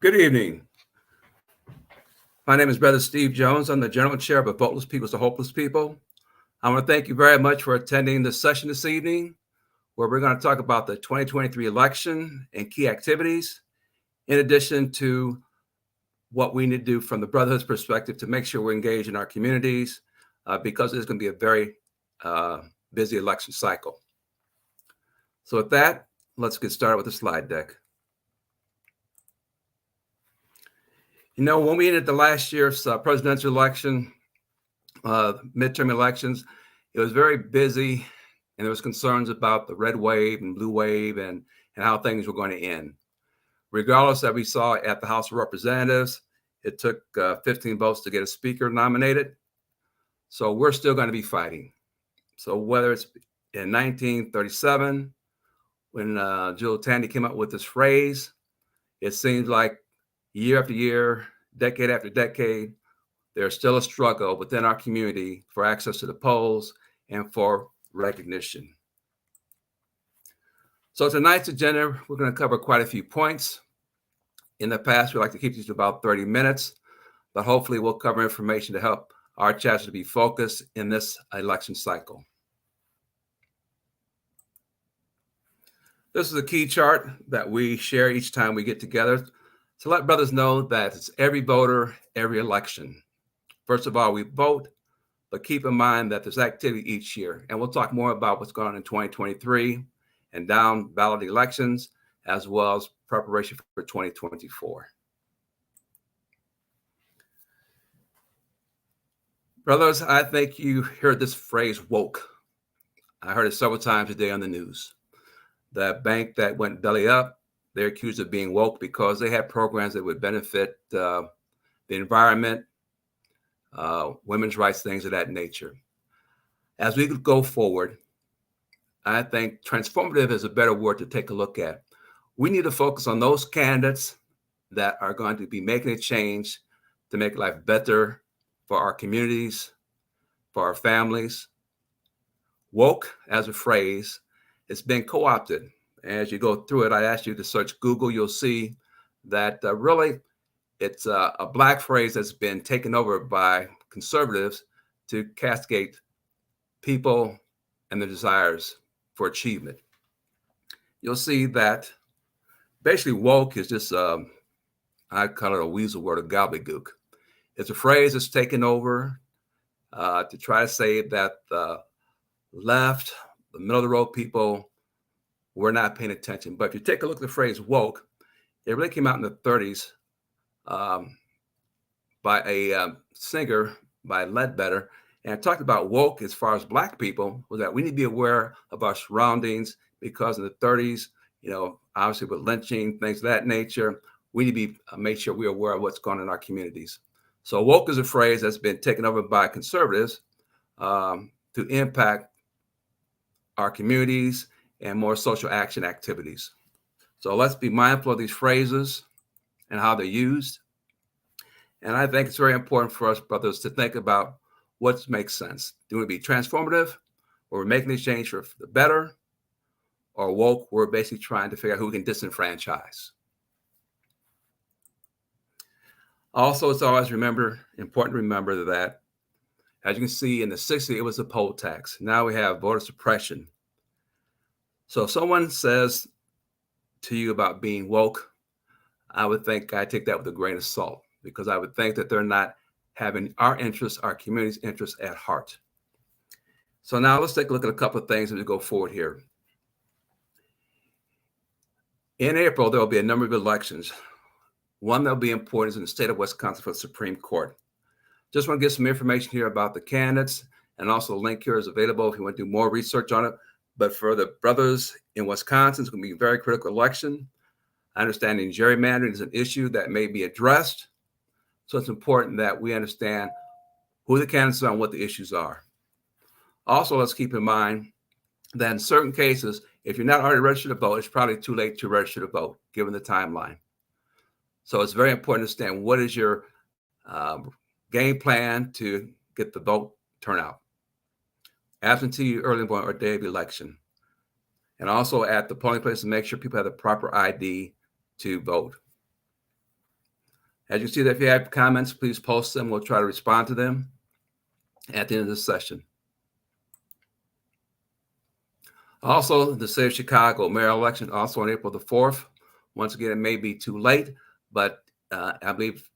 Good evening. My name is Brother Steve Jones. I'm the General Chair of the Voteless Peoples to Hopeless People. I want to thank you very much for attending this session this evening, where we're going to talk about the 2023 election and key activities, in addition to what we need to do from the Brotherhood's perspective to make sure we're engaged in our communities, because it's going to be a very busy election cycle. So with that, let's get started with the slide deck. You know, when we ended the last year's presidential election, midterm elections, it was very busy, and there was concerns about the red wave and blue wave and how things were going to end. Regardless that we saw at the House of Representatives, it took 15 votes to get a speaker nominated. So we're still going to be fighting. So whether it's in 1937, when Jill Tandy came up with this phrase, it seems like year after year, decade after decade, there's still a struggle within our community for access to the polls and for recognition. So tonight's agenda, we're going to cover quite a few points. In the past, we like to keep these to about 30 minutes, but hopefully we'll cover information to help our chapter to be focused in this election cycle. This is a key chart that we share each time we get together to let brothers know that it's every voter, every election. First of all, we vote, but keep in mind that there's activity each year. And we'll talk more about what's going on in 2023 and down ballot elections, as well as preparation for 2024. Brothers, I think you heard this phrase woke. I heard it several times today on the news. The bank that went belly up, they're accused of being woke because they had programs that would benefit the environment, women's rights, things of that nature. As we go forward, I think transformative is a better word to take a look at. We need to focus on those candidates that are going to be making a change to make life better for our communities, for our families. Woke, as a phrase, it's been co-opted. As you go through it, I asked you to search Google. You'll see that really it's a Black phrase that's been taken over by conservatives to cascade people and their desires for achievement. You'll see that basically woke is just, I call it a weasel word, a gobbledygook. It's a phrase that's taken over to try to say that the left, the middle of the road people, we're not paying attention. But if you take a look at the phrase woke, it really came out in the 30s by a singer by Ledbetter, and it talked about woke as far as Black people was that we need to be aware of our surroundings because in the 30s, you know, obviously with lynching, things of that nature, we need to be make sure we're aware of what's going on in our communities. So woke is a phrase that's been taken over by conservatives to impact our communities and more social action activities. So let's be mindful of these phrases and how they're used. And I think it's very important for us, brothers, to think about what makes sense. Do we be transformative, or we're making a change for the better, or woke, we're basically trying to figure out who we can disenfranchise. Also, it's always important to remember that, as you can see, in the 60s, it was a poll tax. Now we have voter suppression. So if someone says to you about being woke, I would think I take that with a grain of salt, because I would think that they're not having our interests, our community's interests at heart. So now let's take a look at a couple of things as we go forward here. In April, there will be a number of elections. One that will be important is in the state of Wisconsin for the Supreme Court. Just want to get some information here about the candidates, and also a link here is available if you want to do more research on it. But for the brothers in Wisconsin, it's going to be a very critical election. I understand gerrymandering is an issue that may be addressed. So it's important that we understand who the candidates are and what the issues are. Also, let's keep in mind that in certain cases, if you're not already registered to vote, it's probably too late to register to vote, given the timeline. So it's very important to understand what is your game plan to get the vote turnout. Absentee, early voting, or day of election. And also at the polling place to make sure people have the proper ID to vote. As you see that if you have comments, please post them. We'll try to respond to them at the end of this session. Also, the city of Chicago mayor election also on April the 4th. Once again, it may be too late, but I believe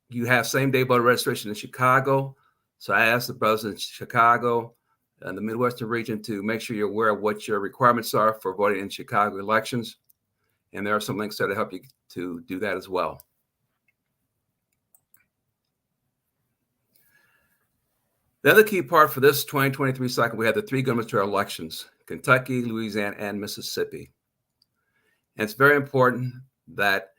you have same-day voter registration in Chicago. So I asked the brothers in Chicago and the Midwestern region to make sure you're aware of what your requirements are for voting in Chicago elections. And there are some links there to help you to do that as well. The other key part for this 2023 cycle, we had the three gubernatorial elections, Kentucky, Louisiana, and Mississippi. And it's very important that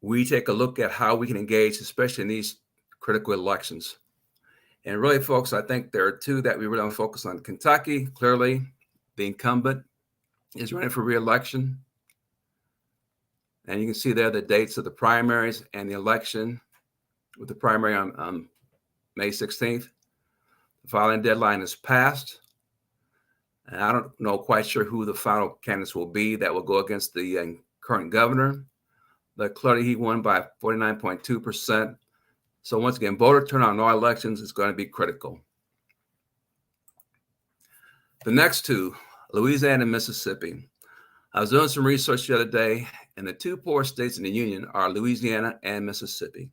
we take a look at how we can engage, especially in these critical elections. And really, folks, I think there are two that we really want to focus on. Kentucky, clearly, the incumbent is running for re-election. And you can see there the dates of the primaries and the election, with the primary on May 16th. The filing deadline is passed. And I don't know quite sure who the final candidates will be that will go against the current governor. But clearly he won by 49.2%. So once again, voter turnout in all elections is going to be critical. The next two, Louisiana and Mississippi. I was doing some research the other day, and the two poorest states in the union are Louisiana and Mississippi.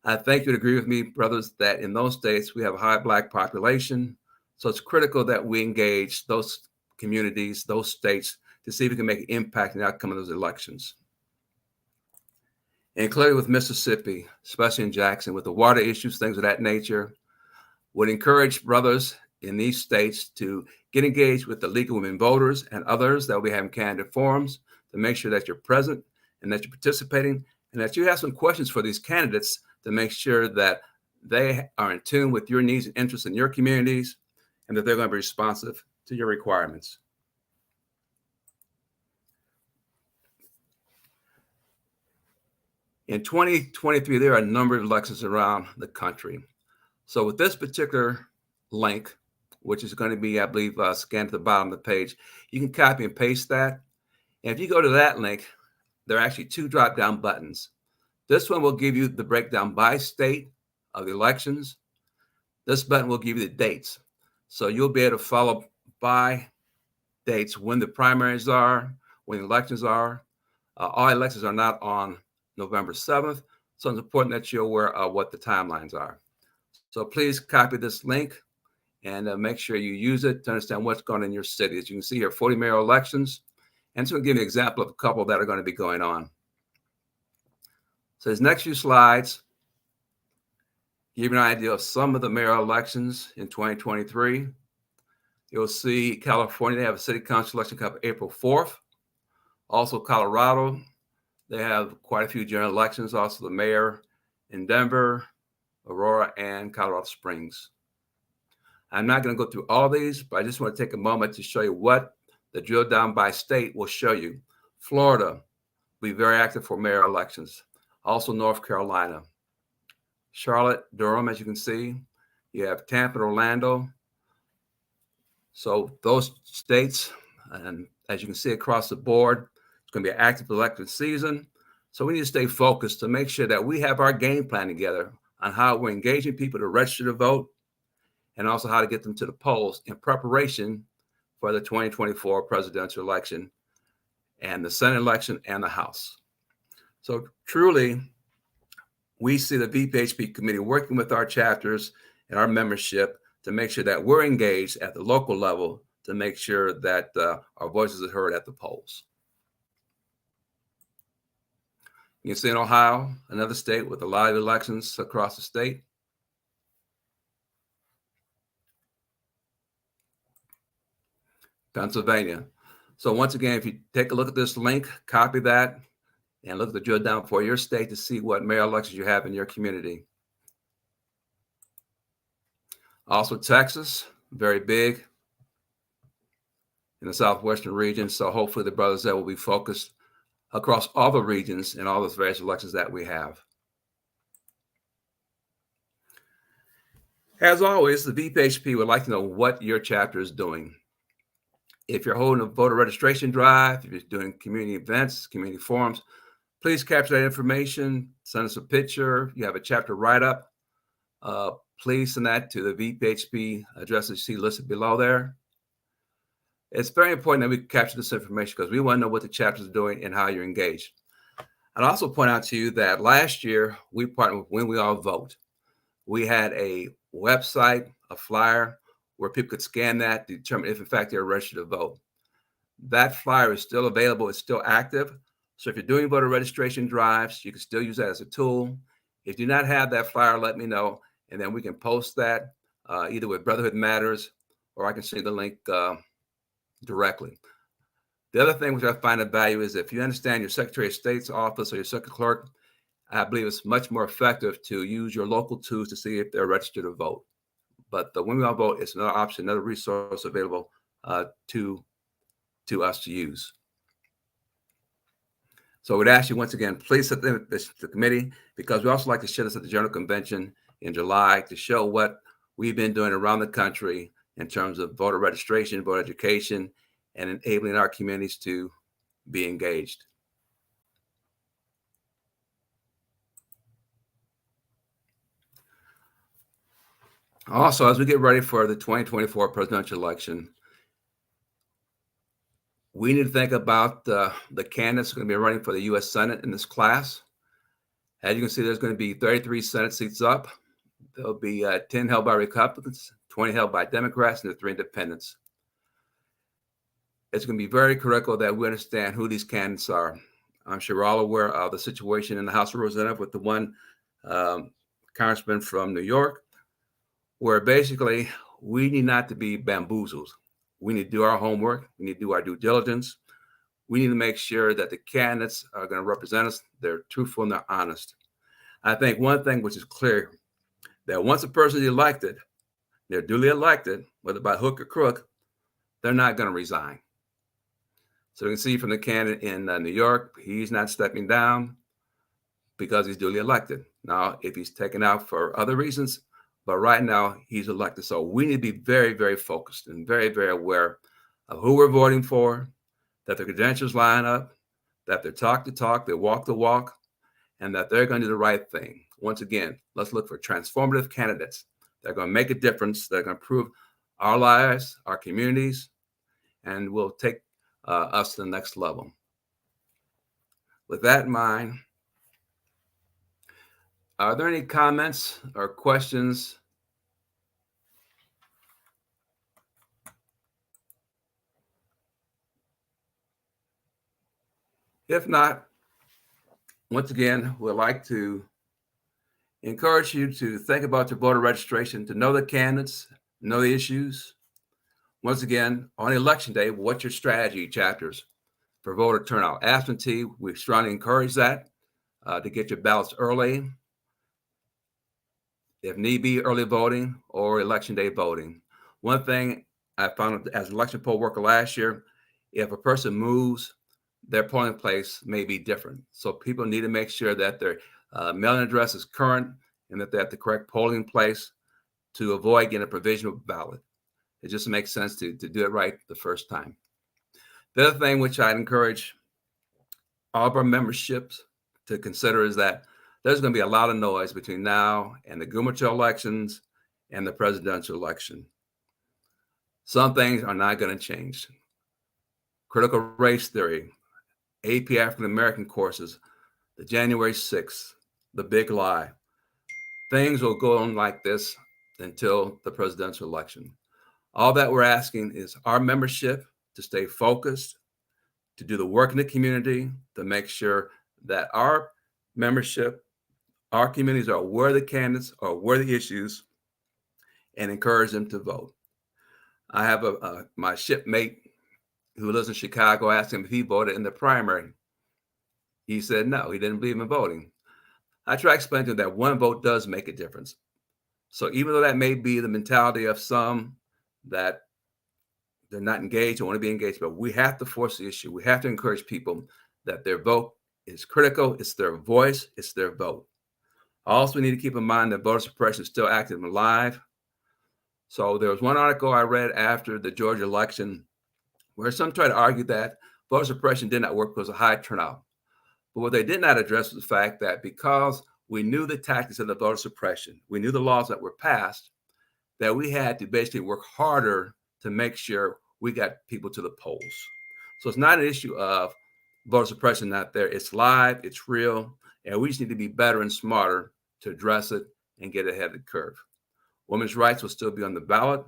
I think you'd agree with me, brothers, that in those states we have a high Black population. So it's critical that we engage those communities, those states, to see if we can make an impact in the outcome of those elections. And clearly with Mississippi, especially in Jackson, with the water issues, things of that nature, would encourage brothers in these states to get engaged with the League of Women Voters and others that will be having candidate forums to make sure that you're present and that you're participating and that you have some questions for these candidates to make sure that they are in tune with your needs and interests in your communities and that they're going to be responsive to your requirements. In 2023, there are a number of elections around the country. So with this particular link, which is going to be, I believe, scanned at the bottom of the page, you can copy and paste that. And if you go to that link, there are actually two drop-down buttons. This one will give you the breakdown by state of the elections. This button will give you the dates. So you'll be able to follow by dates when the primaries are, when the elections are. All elections are not on November 7th. So it's important that you're aware of what the timelines are. So please copy this link and make sure you use it to understand what's going on in your city. As you can see here, 40 mayoral elections. And it's going to give you an example of a couple that are going to be going on. So these next few slides give you an idea of some of the mayoral elections in 2023. You'll see California, they have a city council election coming up April 4th. Also Colorado, they have quite a few general elections, also the mayor in Denver, Aurora, and Colorado Springs. I'm not going to go through all these, but I just want to take a moment to show you what the drill down by state will show you. Florida will be very active for mayor elections. Also North Carolina. Charlotte, Durham, as you can see. You have Tampa and Orlando. So those states, and as you can see across the board, it's going to be an active election season. So we need to stay focused to make sure that we have our game plan together on how we're engaging people to register to vote and also how to get them to the polls in preparation for the 2024 presidential election and the Senate election and the House. So truly, we see the VPHP committee working with our chapters and our membership to make sure that we're engaged at the local level to make sure that our voices are heard at the polls. You can see in Ohio, another state with a lot of elections across the state. Pennsylvania. So once again, if you take a look at this link, copy that, and look at the drill down for your state to see what mayor elections you have in your community. Also Texas, very big in the southwestern region. So hopefully the brothers there will be focused across all the regions and all those various elections that we have. As always, the VPHP would like to know what your chapter is doing. If you're holding a voter registration drive, if you're doing community events, community forums, Please capture that information. Send us a picture. You have a chapter write-up. Please send that to the VPHP address that you see listed below there. It's very important that we capture this information because we want to know what the chapters are doing and how you're engaged. I'd also point out to you that last year we partnered with When We All Vote. We had a website, a flyer, where people could scan that to determine if, in fact, they're registered to vote. That flyer is still available. It's still active. So if you're doing voter registration drives, you can still use that as a tool. If you do not have that flyer, let me know, and then we can post that either with Brotherhood Matters, or I can send the link directly. The other thing which I find of value is if you understand your Secretary of State's office or your circuit clerk, I believe it's much more effective to use your local tools to see if they're registered to vote. But the When We All Vote is another option, another resource available to us to use. So I would ask you once again, please set the committee, because we also like to share this at the General Convention in July to show what we've been doing around the country in terms of voter registration, voter education, and enabling our communities to be engaged. Also, as we get ready for the 2024 presidential election, we need to think about the candidates who are going to be running for the U.S. Senate in this class. As you can see, there's going to be 33 Senate seats up. There'll be 10 held by Republicans, 20 held by Democrats, and 3 independents. It's going to be very critical that we understand who these candidates are. I'm sure we're all aware of the situation in the House of Representatives with the one congressman from New York, where basically we need not to be bamboozled. We need to do our homework. We need to do our due diligence. We need to make sure that the candidates are going to represent us. They're truthful and they're honest. I think one thing which is clear, that once a person is elected, they're duly elected, whether by hook or crook, they're not going to resign. So you can see from the candidate in New York, he's not stepping down because he's duly elected. Now, if he's taken out for other reasons, but right now he's elected. So we need to be very, very focused and very, very aware of who we're voting for, that their credentials line up, that they talk the talk, they walk the walk, and that they're going to do the right thing. Once again, let's look for transformative candidates that are going to make a difference, that are going to improve our lives, our communities, and will take us to the next level. With that in mind, are there any comments or questions? If not, once again, we'd like to encourage you to think about your voter registration, to know the candidates, know the issues. Once again, on election day, what's your strategy chapters for voter turnout? Absentee, we strongly encourage that to get your ballots early. If need be, early voting or election day voting. One thing I found as an election poll worker last year, if a person moves, their polling place may be different. So people need to make sure that their mailing address is current and that they have the correct polling place to avoid getting a provisional ballot. It just makes sense to do it right the first time. The other thing which I'd encourage all of our memberships to consider is that there's going to be a lot of noise between now and the gubernatorial elections and the presidential election. Some things are not going to change. Critical race theory, AP African American courses, the January 6th, the big lie. Things will go on like this until the presidential election. All that we're asking is our membership to stay focused, to do the work in the community, to make sure that our membership, our communities are aware of the candidates, are aware of the issues, and encourage them to vote. I have my shipmate who lives in Chicago, asked him if he voted in the primary. He said no, he didn't believe in voting. I try to explain to him that one vote does make a difference. So even though that may be the mentality of some that they're not engaged or want to be engaged, but we have to force the issue. We have to encourage people that their vote is critical. It's their voice. It's their vote. Also, we need to keep in mind that voter suppression is still active and alive. So there was one article I read after the Georgia election where some tried to argue that voter suppression did not work because of high turnout. But what they did not address was the fact that because we knew the tactics of the voter suppression, we knew the laws that were passed, that we had to basically work harder to make sure we got people to the polls. So it's not an issue of voter suppression not there. It's live, it's real, and we just need to be better and smarter to address it and get ahead of the curve. Women's rights will still be on the ballot.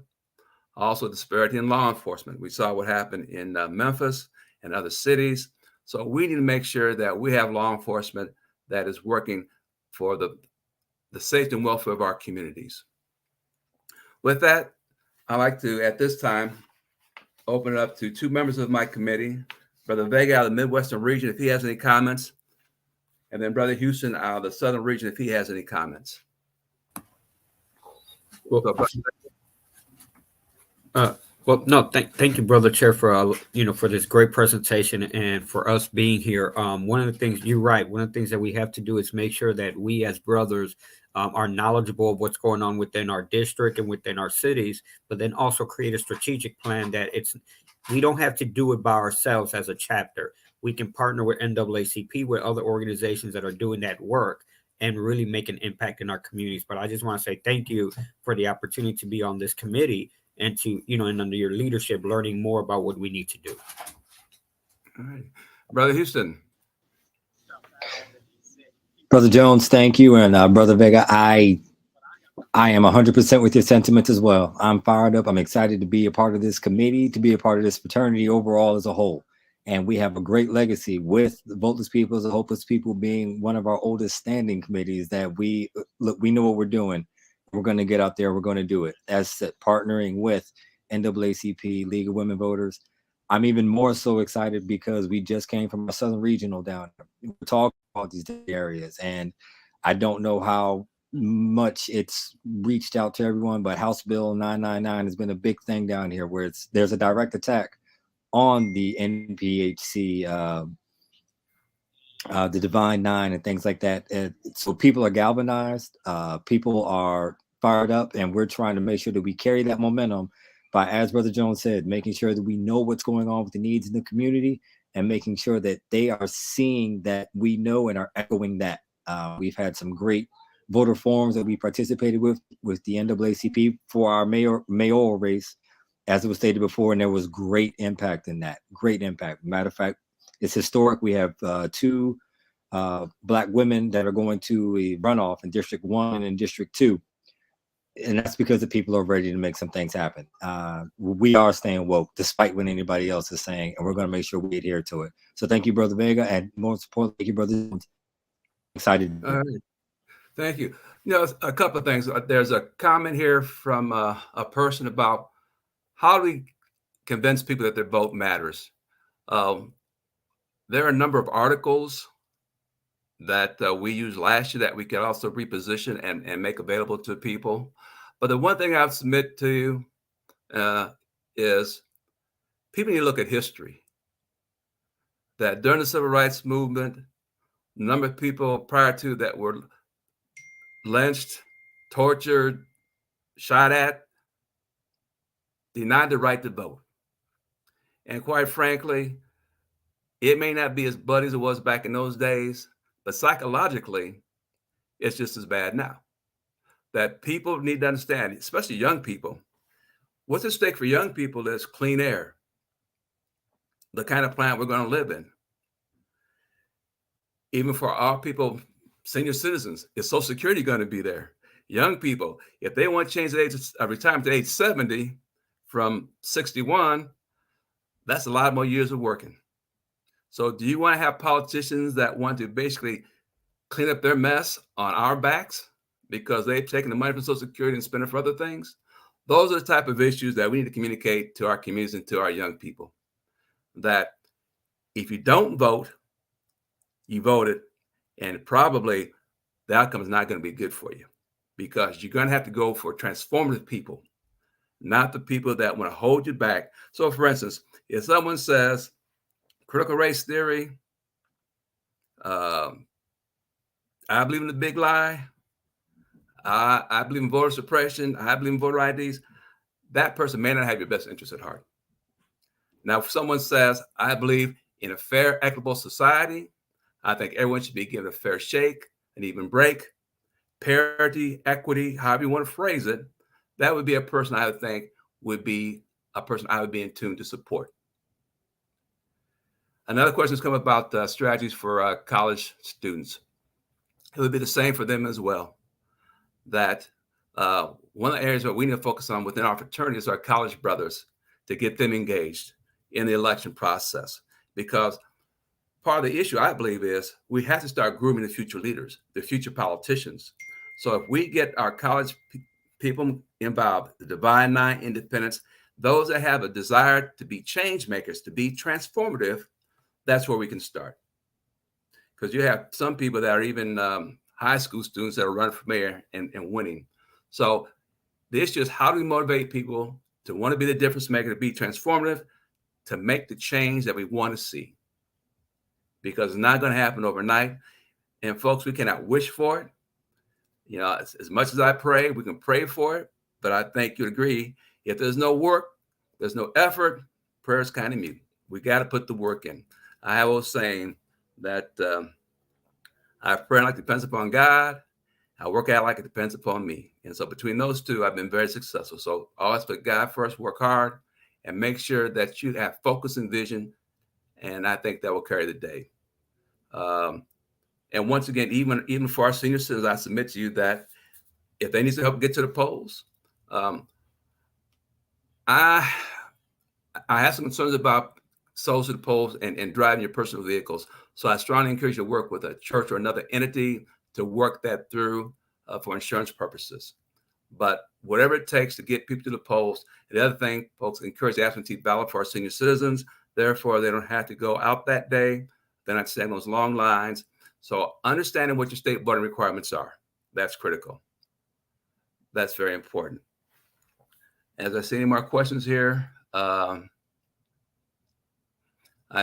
Also, disparity in law enforcement. We saw what happened in Memphis and other cities. So we need to make sure that we have law enforcement that is working for the safety and welfare of our communities. With that, I'd like to, at this time, open it up to two members of my committee, Brother Vega out of the Midwestern region, if he has any comments, and then Brother Houston out of the Southern region, if he has any comments. Well, thank you, Brother Chair, for for this great presentation and for us being here. One of the things, you're right, one of the things that we have to do is make sure that we as brothers are knowledgeable of what's going on within our district and within our cities, but then also create a strategic plan that we don't have to do it by ourselves as a chapter. We can partner with NAACP, with other organizations that are doing that work and really make an impact in our communities. But I just want to say thank you for the opportunity to be on this committee and to, and under your leadership, learning more about what we need to do. All right. Brother Houston. Brother Jones, thank you. And Brother Vega, I am 100% with your sentiments as well. I'm fired up. I'm excited to be a part of this committee, to be a part of this fraternity overall as a whole. And we have a great legacy with the Voteless People, the Hopeless People being one of our oldest standing committees that we know what we're doing. We're going to get out there. We're going to do it. As partnering with NAACP, League of Women Voters. I'm even more so excited because we just came from a Southern Regional down here. We're talking about these areas, and I don't know how much it's reached out to everyone, but House Bill 999 has been a big thing down here where there's a direct attack on the NPHC, the Divine Nine and things like that. So people are galvanized, people are fired up, and we're trying to make sure that we carry that momentum by, as Brother Jones said, making sure that we know what's going on with the needs in the community and making sure that they are seeing that we know and are echoing that. We've had some great voter forums that we participated with the NAACP for our mayoral race, as it was stated before, and there was great impact in that. Great impact. Matter of fact, it's historic. We have two Black women that are going to a runoff in District 1 and in District 2. And that's because the people are ready to make some things happen. We are staying woke, despite what anybody else is saying, and we're going to make sure we adhere to it. So thank you, Brother Vega, and more support. Thank you, Brother Jones. Excited. Thank you. A couple of things. There's a comment here from a person about how do we convince people that their vote matters. There are a number of articles that we used last year that we could also reposition and make available to people. But the one thing I'll submit to you is people need to look at history. That during the Civil Rights Movement, the number of people prior to that were lynched, tortured, shot at, denied the right to vote. And quite frankly, it may not be as bloody as it was back in those days, but psychologically, it's just as bad now. That people need to understand, especially young people, what's at stake for young people is clean air, the kind of planet we're going to live in. Even for our people, senior citizens, is Social Security going to be there? Young people, if they want to change the age of retirement to age 70 from 61, that's a lot more years of working. So do you want to have politicians that want to basically clean up their mess on our backs because they've taken the money from Social Security and spent it for other things? Those are the type of issues that we need to communicate to our communities and to our young people. That if you don't vote, you voted, and probably the outcome is not going to be good for you because you're going to have to go for transformative people, not the people that want to hold you back. So, for instance, if someone says critical race theory, I believe in the big lie, I believe in voter suppression, I believe in voter IDs, that person may not have your best interest at heart. Now, if someone says, I believe in a fair, equitable society, I think everyone should be given a fair shake, an even break, parity, equity, however you want to phrase it. That would be a person I would think would be a person I would be in tune to support. Another question has come about strategies for college students. It would be the same for them as well. That one of the areas that we need to focus on within our fraternity is our college brothers, to get them engaged in the election process. Because part of the issue, I believe, is we have to start grooming the future leaders, the future politicians. So if we get our college people involved, the Divine Nine independents, those that have a desire to be change makers, to be transformative, that's where we can start. Because you have some people that are even high school students that are running for mayor and winning. So the issue is, how do we motivate people to want to be the difference maker, to be transformative, to make the change that we want to see? Because it's not going to happen overnight. And folks, we cannot wish for it. You know, as much as I pray, we can pray for it. But I think you'd agree, if there's no work, there's no effort, prayer is kind of mute. We got to put the work in. I have a saying that I pray like it depends upon God. I work out like it depends upon me. And so between those two, I've been very successful. So always put God first, work hard, and make sure that you have focus and vision. And I think that will carry the day. And once again, even for our senior citizens, I submit to you that if they need some help get to the polls, I have some concerns about souls to the polls and driving your personal vehicles. So I strongly encourage you to work with a church or another entity to work that through for insurance purposes. But whatever it takes to get people to the polls. And the other thing, folks, encourage the absentee ballot for our senior citizens. Therefore, they don't have to go out that day. They're not standing those long lines. So understanding what your state voting requirements are, that's critical. That's very important. As I see any more questions here, I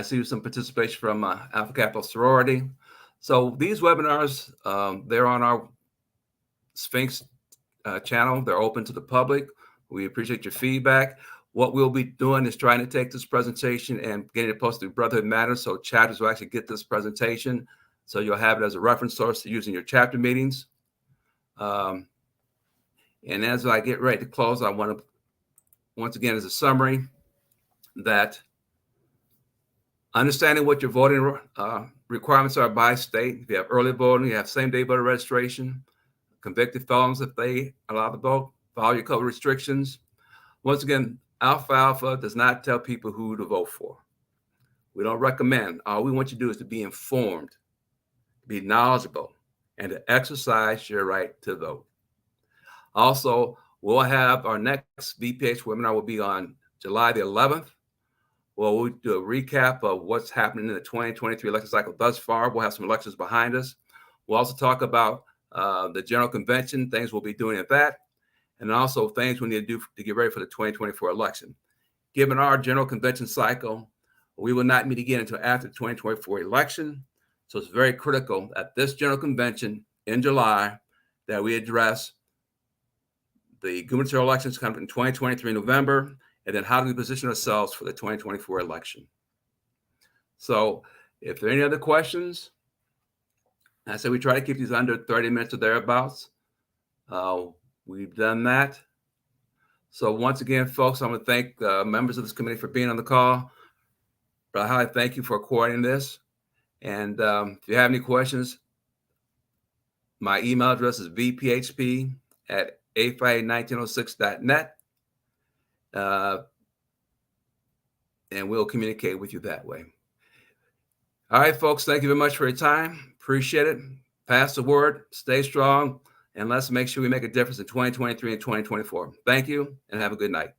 see some participation from Alpha Kappa Sorority. So these webinars, they're on our Sphinx channel. They're open to the public. We appreciate your feedback. What we'll be doing is trying to take this presentation and getting it posted to Brotherhood Matters, so chapters will actually get this presentation. So you'll have it as a reference source to use in your chapter meetings. And as I get ready to close, I want to, once again, as a summary, that understanding what your voting requirements are by state. If you have early voting, you have same-day voter registration, convicted felons, if they allow the vote, follow your COVID restrictions. Once again, Alpha does not tell people who to vote for. We don't recommend. All we want you to do is to be informed, be knowledgeable, and to exercise your right to vote. Also, we'll have our next VPH webinar will be on July the 11th. Well, we'll do a recap of what's happening in the 2023 election cycle thus far. We'll have some elections behind us. We'll also talk about the General Convention, things we'll be doing at that, and also things we need to do to get ready for the 2024 election. Given our General Convention cycle, we will not meet again until after the 2024 election. So it's very critical at this General Convention in July that we address the gubernatorial elections coming in 2023 November, and then how do we position ourselves for the 2024 election. So if there are any other questions, I said we try to keep these under 30 minutes or thereabouts. We've done that. So once again, folks, I'm going to thank members of this committee for being on the call. But I highly thank you for coordinating this. And if you have any questions, my email address is vphp@afi1906.net. And we'll communicate with you that way. All right, folks, thank you very much for your time. Appreciate it. Pass the word, stay strong, and let's make sure we make a difference in 2023 and 2024. Thank you, and have a good night.